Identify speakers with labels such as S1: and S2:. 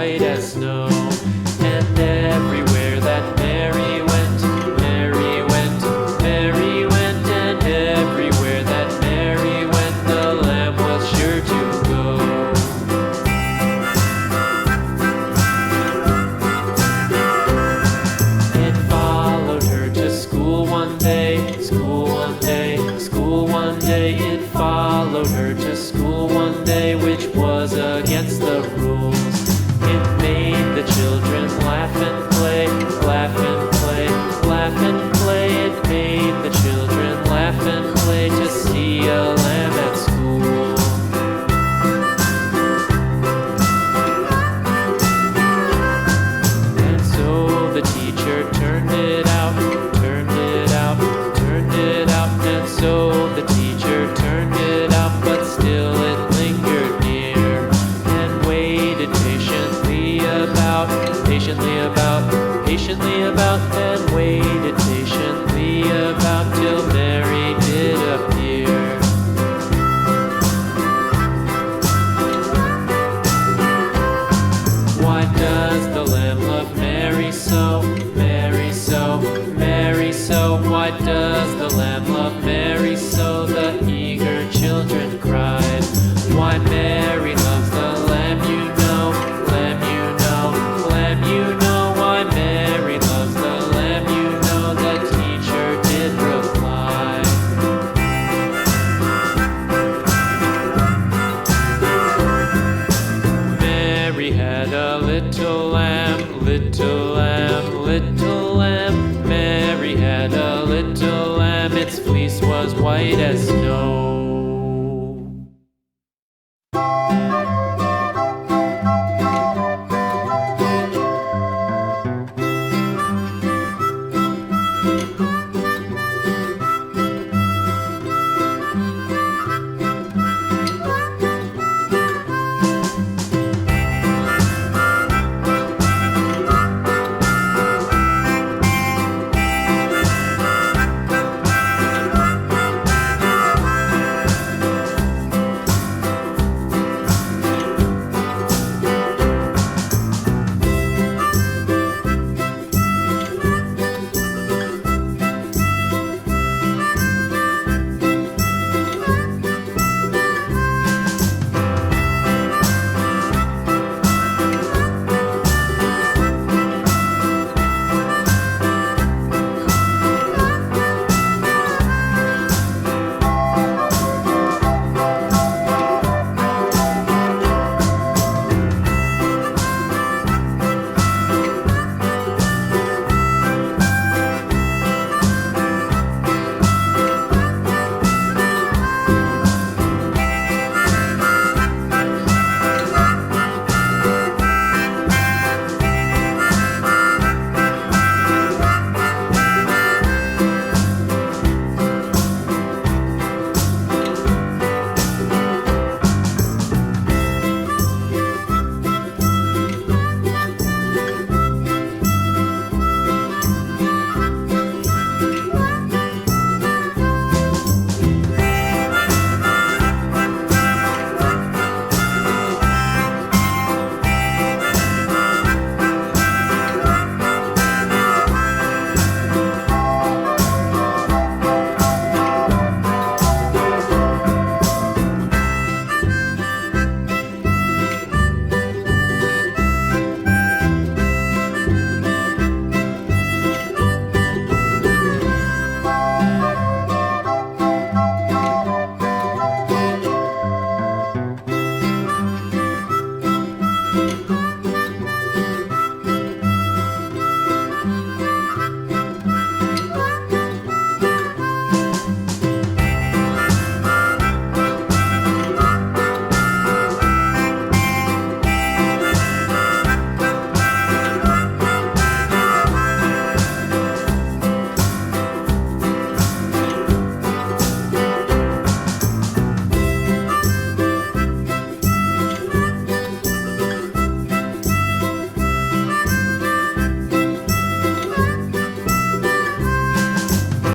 S1: white as snow. And everywhere that Mary went, Mary went, Mary went, and everywhere that Mary went, the lamb was sure to go. It followed her to school one day, school one day, school one day. It followed her to school one day, which was against the rules. It made the children laugh and play, laugh and play, laugh and play. It made the children laugh and play to see a lamb at school. And so the teacher turned it out, turned it out, turned it out. And so the teacher turned it out, but still it lingered near and waited patiently about, and waited patiently about till Mary did appear. Why does the lamb love Mary so, Mary so, Mary so? Why does the lamb love Mary so? The eager children cried. Why Mary loves the lamb, you know, lamb, you know, lamb, you know. Why Mary loves the lamb, you know, the teacher did reply. Mary had a little lamb, little lamb, little lamb. Mary had a little lamb, its fleece was white as snow.